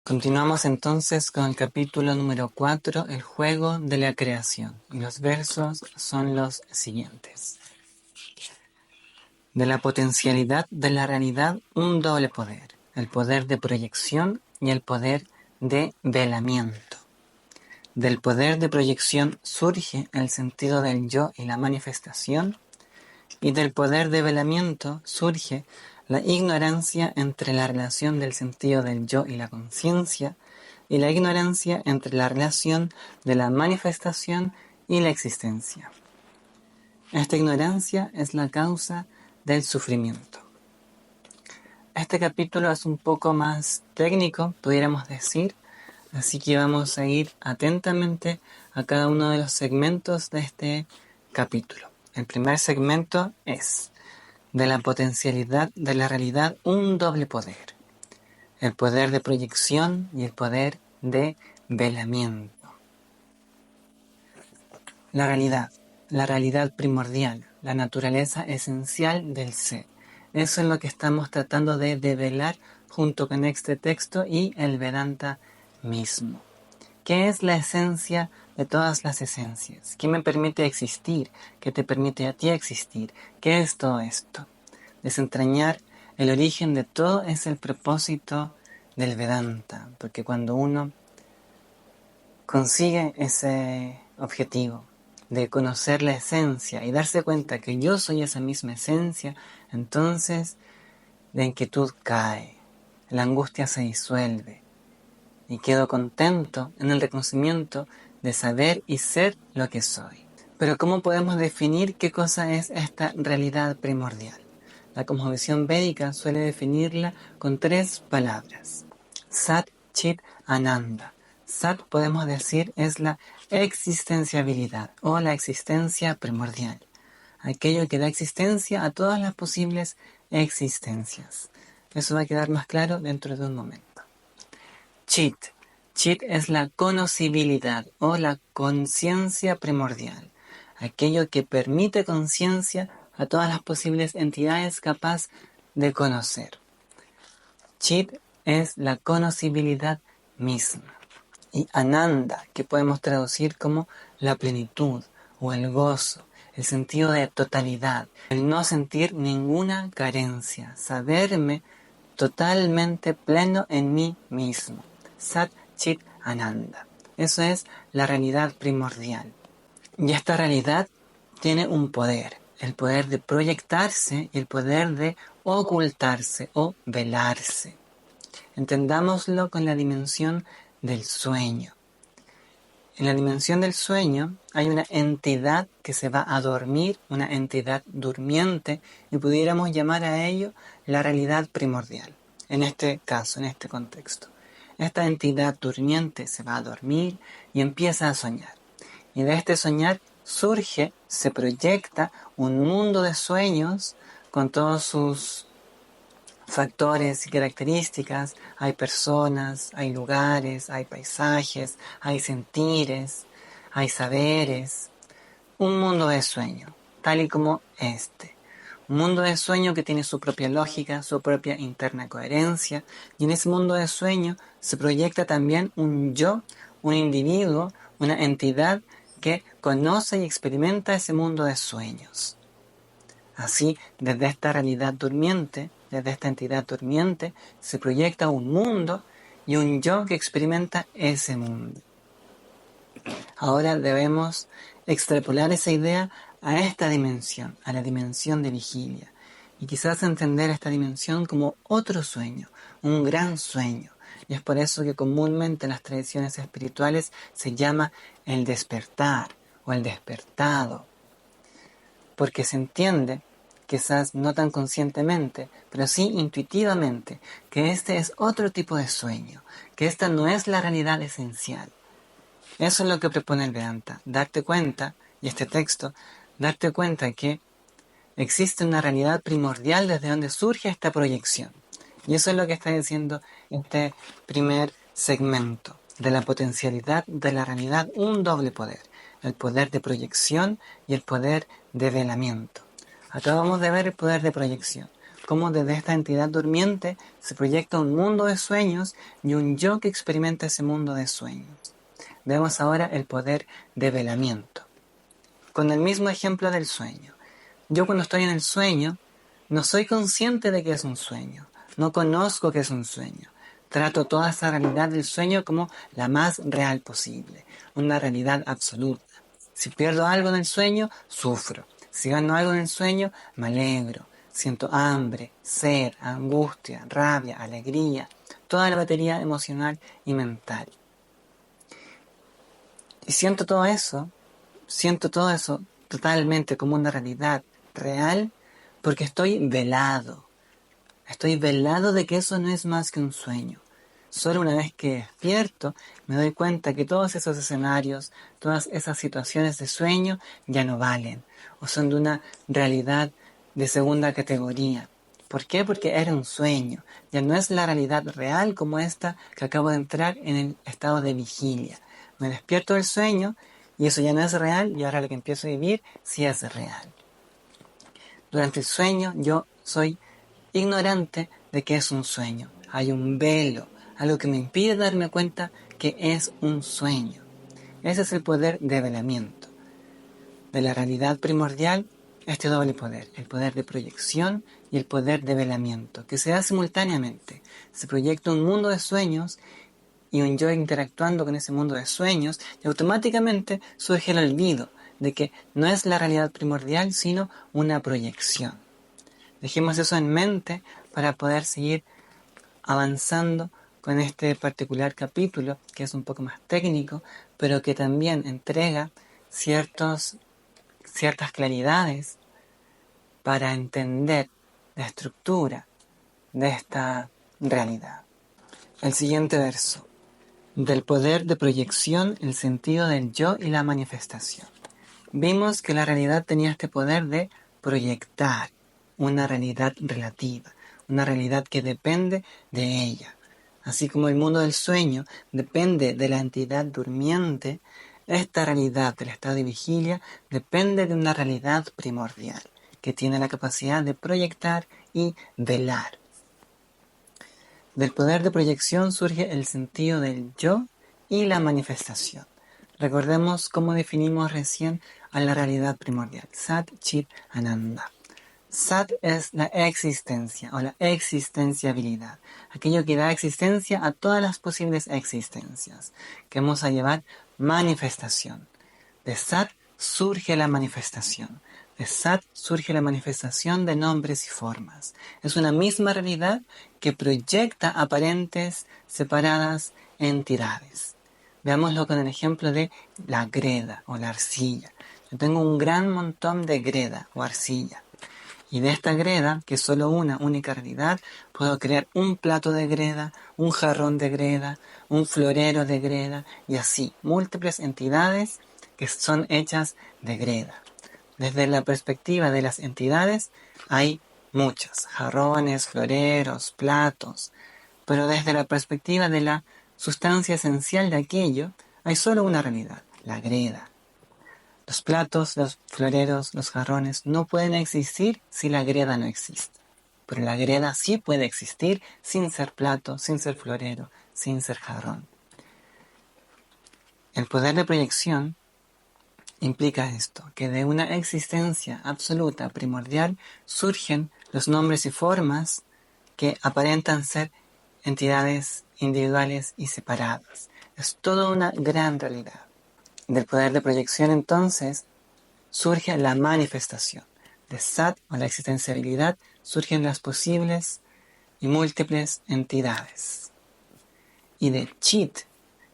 Continuamos entonces con el capítulo número 4, el juego de la creación. Y los versos son los siguientes. De la potencialidad de la realidad, un doble poder. El poder de proyección y el poder de velamiento. Del poder de proyección surge el sentido del yo y la manifestación, y del poder de velamiento surge la ignorancia entre la relación del sentido del yo y la conciencia, y la ignorancia entre la relación de la manifestación y la existencia. Esta ignorancia es la causa del sufrimiento. Este capítulo es un poco más técnico, pudiéramos decir, así que vamos a ir atentamente a cada uno de los segmentos de este capítulo. El primer segmento es: de la potencialidad de la realidad, un doble poder. El poder de proyección y el poder de velamiento. La realidad primordial, la naturaleza esencial del ser. Eso es lo que estamos tratando de develar junto con este texto y el Vedanta mismo. ¿Qué es la esencia de todas las esencias? ¿Qué me permite existir? ¿Qué te permite a ti existir? ¿Qué es todo esto? Desentrañar el origen de todo es el propósito del Vedanta, porque cuando uno consigue ese objetivo de conocer la esencia y darse cuenta que yo soy esa misma esencia, entonces la inquietud cae, la angustia se disuelve y quedo contento en el reconocimiento de saber y ser lo que soy. Pero ¿cómo podemos definir qué cosa es esta realidad primordial? La cosmovisión védica suele definirla con 3 palabras: Sat, Chit, Ananda. Sat, podemos decir, es la existenciabilidad o la existencia primordial, aquello que da existencia a todas las posibles existencias. Eso va a quedar más claro dentro de un momento. Chit. Chit es la conocibilidad o la conciencia primordial, aquello que permite conciencia a todas las posibles entidades capaz de conocer. Chit es la conocibilidad misma. Y Ananda, que podemos traducir como la plenitud o el gozo, el sentido de totalidad, el no sentir ninguna carencia, saberme totalmente pleno en mí mismo. Sat Chit Ananda. Eso es la realidad primordial. Y esta realidad tiene un poder, el poder de proyectarse y el poder de ocultarse o velarse. Entendámoslo con la dimensión del sueño. En la dimensión del sueño hay una entidad que se va a dormir, una entidad durmiente, y pudiéramos llamar a ello la realidad primordial, en este caso, en este contexto. Esta entidad durmiente se va a dormir y empieza a soñar. Y de este soñar surge, se proyecta un mundo de sueños con todos sus factores y características. Hay personas, hay lugares, hay paisajes, hay sentires, hay saberes. Un mundo de sueño, tal y como este. Un mundo de sueño que tiene su propia lógica, su propia interna coherencia, y en ese mundo de sueño se proyecta también un yo, un individuo, una entidad que conoce y experimenta ese mundo de sueños. Así, desde esta realidad durmiente, desde esta entidad durmiente, se proyecta un mundo y un yo que experimenta ese mundo. Ahora debemos extrapolar esa idea a esta dimensión, a la dimensión de vigilia, y quizás entender esta dimensión como otro sueño, un gran sueño. Y es por eso que comúnmente en las tradiciones espirituales se llama el despertar o el despertado, porque se entiende, quizás no tan conscientemente, pero sí intuitivamente, que este es otro tipo de sueño, que esta no es la realidad esencial. Eso es lo que propone el Vedanta, darte cuenta, y este texto, darte cuenta que existe una realidad primordial desde donde surge esta proyección. Y eso es lo que está diciendo este primer segmento, de la potencialidad de la realidad, un doble poder, el poder de proyección y el poder de velamiento. Acabamos de ver el poder de proyección. cómo desde esta entidad durmiente se proyecta un mundo de sueños y un yo que experimenta ese mundo de sueños. Vemos ahora el poder de velamiento. Con el mismo ejemplo del sueño. Yo cuando estoy en el sueño, no soy consciente de que es un sueño. No conozco que es un sueño. Trato toda esa realidad del sueño como la más real posible. Una realidad absoluta. Si pierdo algo en el sueño, sufro. Si gano algo en el sueño, me alegro. Siento hambre, sed, angustia, rabia, alegría. Toda la batería emocional y mental. Y siento todo eso totalmente como una realidad real porque estoy velado. Estoy velado de que eso no es más que un sueño. Solo una vez que despierto me doy cuenta que todos esos escenarios, todas esas situaciones de sueño ya no valen o son de una realidad de segunda categoría. ¿Por qué? Porque era un sueño. Ya no es la realidad real como esta que acabo de entrar en el estado de vigilia. Me despierto del sueño y eso ya no es real y ahora lo que empiezo a vivir sí es real. Durante el sueño yo soy ignorante de que es un sueño. Hay un velo, algo que me impide darme cuenta que es un sueño. Ese es el poder de velamiento. De la realidad primordial, este doble poder, el poder de proyección y el poder de velamiento, que se da simultáneamente. Se proyecta un mundo de sueños y un yo interactuando con ese mundo de sueños y automáticamente surge el olvido de que no es la realidad primordial sino una proyección. Dejemos eso en mente para poder seguir avanzando con este particular capítulo que es un poco más técnico pero que también entrega ciertas claridades para entender la estructura de esta realidad. El siguiente verso. Del poder de proyección, el sentido del yo y la manifestación. Vimos que la realidad tenía este poder de proyectar una realidad relativa, una realidad que depende de ella. Así como el mundo del sueño depende de la entidad durmiente, esta realidad del estado de vigilia depende de una realidad primordial, que tiene la capacidad de proyectar y velar. Del poder de proyección surge el sentido del yo y la manifestación. Recordemos cómo definimos recién a la realidad primordial, Sat Chit Ananda. Sat es la existencia o la existenciabilidad, aquello que da existencia a todas las posibles existencias, que vamos a llevar manifestación. De Sat surge la manifestación. De Sat surge la manifestación de nombres y formas. Es una misma realidad que proyecta aparentes, separadas entidades. Veámoslo con el ejemplo de la greda o la arcilla. Yo tengo un gran montón de greda o arcilla. Y de esta greda, que es solo una única realidad, puedo crear un plato de greda, un jarrón de greda, un florero de greda, y así, múltiples entidades que son hechas de greda. Desde la perspectiva de las entidades, hay muchas, jarrones, floreros, platos, pero desde la perspectiva de la sustancia esencial de aquello, hay solo una realidad, la greda. Los platos, los floreros, los jarrones no pueden existir si la greda no existe. Pero la greda sí puede existir sin ser plato, sin ser florero, sin ser jarrón. El poder de proyección implica esto, que de una existencia absoluta, primordial, surgen los nombres y formas que aparentan ser entidades individuales y separadas. Es toda una gran realidad. Del poder de proyección, entonces, surge la manifestación. De Sat, o la existenciabilidad, surgen las posibles y múltiples entidades. Y de Chit,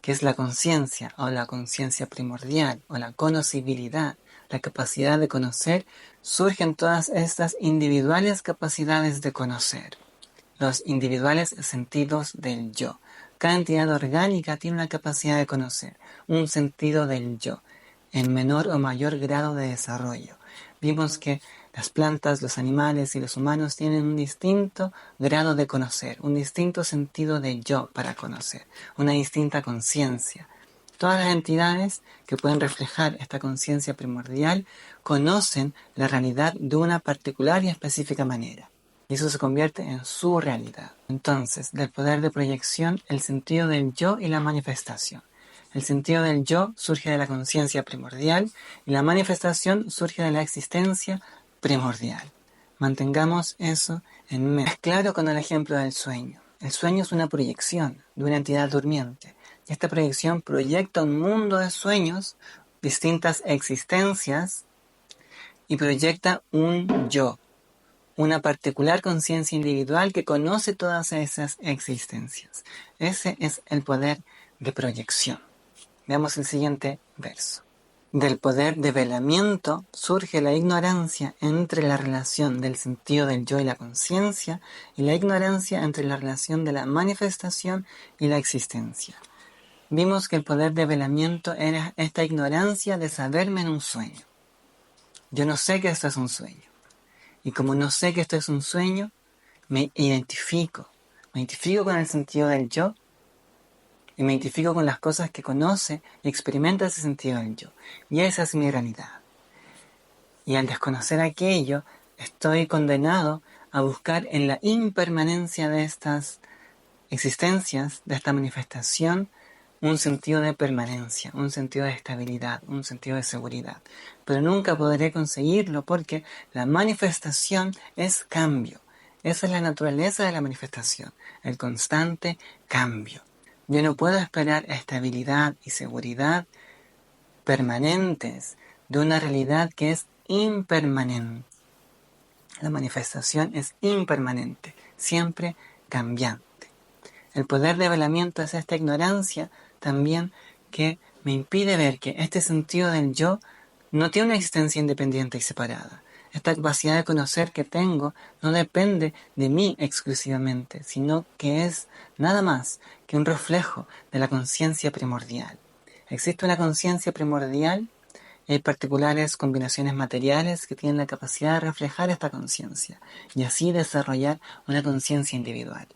que es la conciencia, o la conciencia primordial, o la conocibilidad, la capacidad de conocer, surgen todas estas individuales capacidades de conocer. Los individuales sentidos del yo. Cada entidad orgánica tiene una capacidad de conocer, un sentido del yo, en menor o mayor grado de desarrollo. Vimos que las plantas, los animales y los humanos tienen un distinto grado de conocer, un distinto sentido de yo para conocer, una distinta conciencia. Todas las entidades que pueden reflejar esta conciencia primordial conocen la realidad de una particular y específica manera. y eso se convierte en su realidad. Entonces, del poder de proyección, el sentido del yo y la manifestación. El sentido del yo surge de la conciencia primordial y la manifestación surge de la existencia primordial. Mantengamos eso en mente. Es claro con el ejemplo del sueño. El sueño es una proyección de una entidad durmiente. Y esta proyección proyecta un mundo de sueños, distintas existencias, y proyecta un yo, una particular conciencia individual que conoce todas esas existencias. Ese es el poder de proyección. Veamos el siguiente verso. Del poder de velamiento surge la ignorancia entre la relación del sentido del yo y la conciencia, y la ignorancia entre la relación de la manifestación y la existencia. Vimos que el poder de velamiento era esta ignorancia de saberme en un sueño. Yo no sé que esto es un sueño. Y como no sé que esto es un sueño, me identifico con el sentido del yo y me identifico con las cosas que conoce y experimenta ese sentido del yo. Y esa es mi realidad. Y al desconocer aquello, estoy condenado a buscar en la impermanencia de estas existencias, de esta manifestación, un sentido de permanencia, un sentido de estabilidad, un sentido de seguridad. Pero nunca podré conseguirlo porque la manifestación es cambio. Esa es la naturaleza de la manifestación, el constante cambio. Yo no puedo esperar estabilidad y seguridad permanentes de una realidad que es impermanente. La manifestación es impermanente, siempre cambiante. El poder de velamiento es esta ignorancia también que me impide ver que este sentido del yo no tiene una existencia independiente y separada. Esta capacidad de conocer que tengo no depende de mí exclusivamente, sino que es nada más que un reflejo de la conciencia primordial. Existe una conciencia primordial y hay particulares combinaciones materiales que tienen la capacidad de reflejar esta conciencia y así desarrollar una conciencia individual,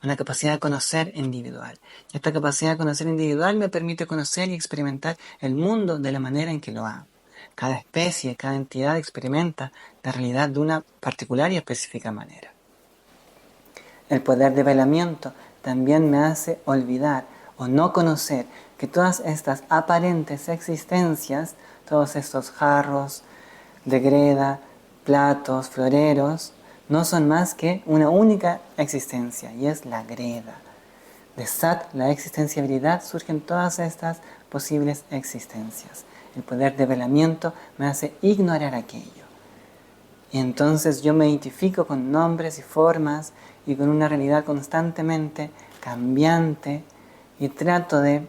una capacidad de conocer individual. Esta capacidad de conocer individual me permite conocer y experimentar el mundo de la manera en que lo hago. Cada especie, cada entidad experimenta la realidad de una particular y específica manera. El poder de velamiento también me hace olvidar o no conocer que todas estas aparentes existencias, todos estos jarros de greda, platos, floreros, no son más que una única existencia, y es la greda. De Sat, la existenciabilidad, surgen todas estas posibles existencias. El poder de velamiento me hace ignorar aquello. Y entonces yo me identifico con nombres y formas y con una realidad constantemente cambiante y trato de,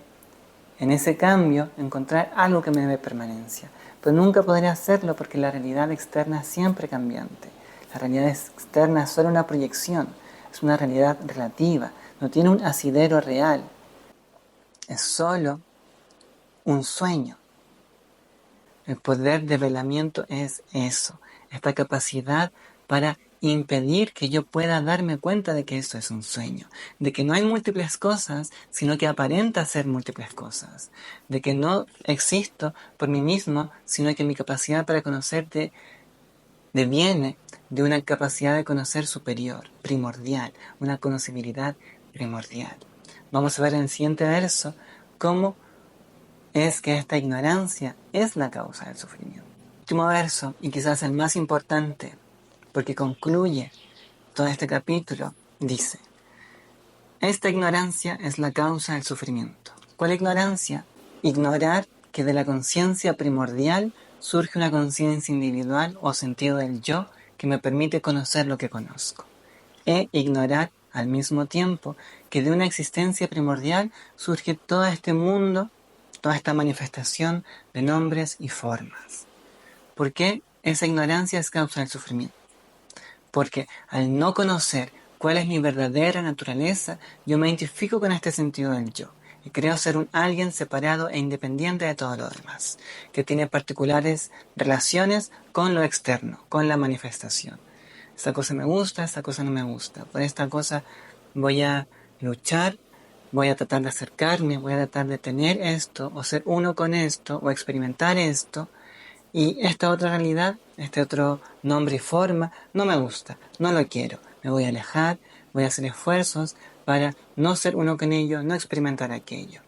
en ese cambio, encontrar algo que me dé permanencia. Pero nunca podré hacerlo porque la realidad externa es siempre cambiante. La realidad externa es solo una proyección, es una realidad relativa, no tiene un asidero real. Es solo un sueño. El poder de velamiento es eso, esta capacidad para impedir que yo pueda darme cuenta de que esto es un sueño, de que no hay múltiples cosas, sino que aparenta ser múltiples cosas, de que no existo por mí mismo, sino que mi capacidad para conocerte deviene de una capacidad de conocer superior, primordial, una conocibilidad primordial. Vamos a ver en el siguiente verso cómo es que esta ignorancia es la causa del sufrimiento. El último verso, y quizás el más importante, porque concluye todo este capítulo, dice: esta ignorancia es la causa del sufrimiento. ¿Cuál ignorancia? Ignorar que de la conciencia primordial surge una conciencia individual o sentido del yo que me permite conocer lo que conozco. E ignorar al mismo tiempo que de una existencia primordial surge todo este mundo, toda esta manifestación de nombres y formas. ¿Por qué esa ignorancia es causa del sufrimiento? Porque al no conocer cuál es mi verdadera naturaleza, yo me identifico con este sentido del yo y creo ser un alguien separado e independiente de todo lo demás, que tiene particulares relaciones con lo externo, con la manifestación. Esta cosa me gusta, esta cosa no me gusta. Por esta cosa voy a luchar, voy a tratar de acercarme, voy a tratar de tener esto, o ser uno con esto, o experimentar esto. Y esta otra realidad, este otro nombre y forma, no me gusta, no lo quiero, me voy a alejar, voy a hacer esfuerzos para no ser uno con ello, no experimentar aquello.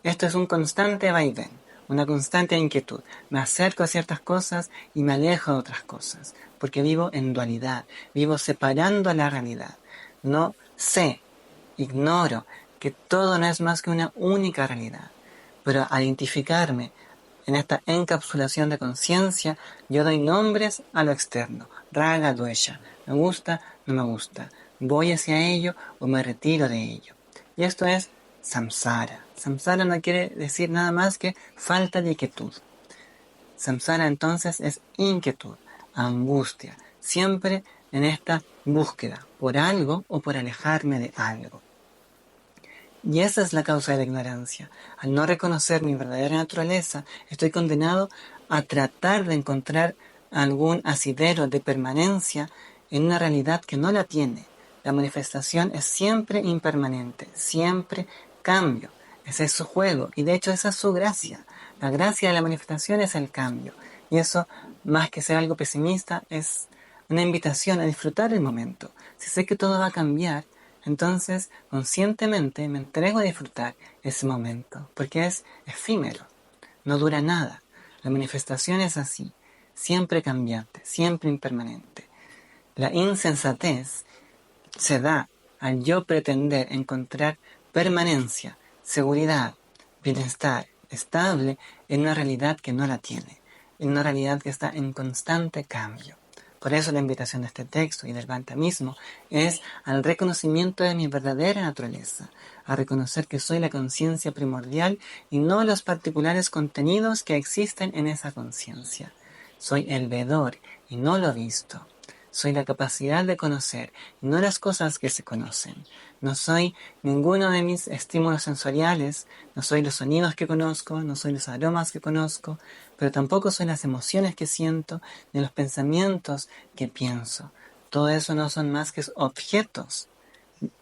Esto es un constante vaivén, una constante inquietud. Me acerco a ciertas cosas y me alejo de otras cosas, porque vivo en dualidad, vivo separando la realidad. No sé, ignoro que todo no es más que una única realidad, pero al identificarme en esta encapsulación de conciencia, yo doy nombres a lo externo, raga, duesha, me gusta, no me gusta, voy hacia ello o me retiro de ello. Y esto es samsara. Samsara no quiere decir nada más que falta de quietud. Samsara entonces es inquietud, angustia, siempre en esta búsqueda por algo o por alejarme de algo. Y esa es la causa de la ignorancia. Al no reconocer mi verdadera naturaleza, estoy condenado a tratar de encontrar algún asidero de permanencia en una realidad que no la tiene. La manifestación es siempre impermanente, siempre cambio. Ese es su juego y de hecho esa es su gracia. La gracia de la manifestación es el cambio. Y eso, más que ser algo pesimista, es una invitación a disfrutar el momento. Si sé que todo va a cambiar, entonces conscientemente me entrego a disfrutar ese momento, porque es efímero, no dura nada. La manifestación es así, siempre cambiante, siempre impermanente. La insensatez se da al yo pretender encontrar permanencia, seguridad, bienestar estable en una realidad que no la tiene, en una realidad que está en constante cambio. Por eso la invitación de este texto y del Bhanta mismo es al reconocimiento de mi verdadera naturaleza, a reconocer que soy la conciencia primordial y no los particulares contenidos que existen en esa conciencia. Soy el vedor y no lo visto. Soy la capacidad de conocer y no las cosas que se conocen. No soy ninguno de mis estímulos sensoriales, no soy los sonidos que conozco, no soy los aromas que conozco, pero tampoco soy las emociones que siento, ni los pensamientos que pienso. Todo eso no son más que objetos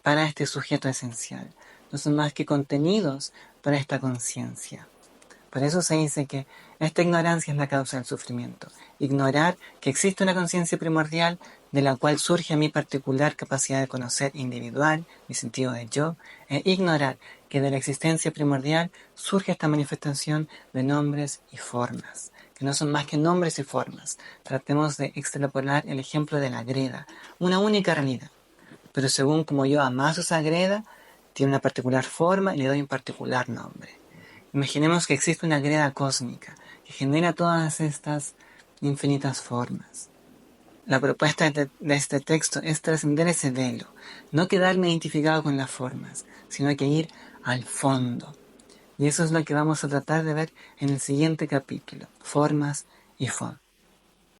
para este sujeto esencial, no son más que contenidos para esta conciencia. Por eso se dice que esta ignorancia es la causa del sufrimiento. Ignorar que existe una conciencia primordial de la cual surge mi particular capacidad de conocer individual, mi sentido de yo, e ignorar que de la existencia primordial surge esta manifestación de nombres y formas, que no son más que nombres y formas. Tratemos de extrapolar el ejemplo de la greda, una única realidad, pero según como yo amaso esa greda, tiene una particular forma y le doy un particular nombre. Imaginemos que existe una greda cósmica que genera todas estas infinitas formas. La propuesta de este texto es trascender ese velo, no quedarme identificado con las formas, sino que ir al fondo. Y eso es lo que vamos a tratar de ver en el siguiente capítulo, formas y fondo.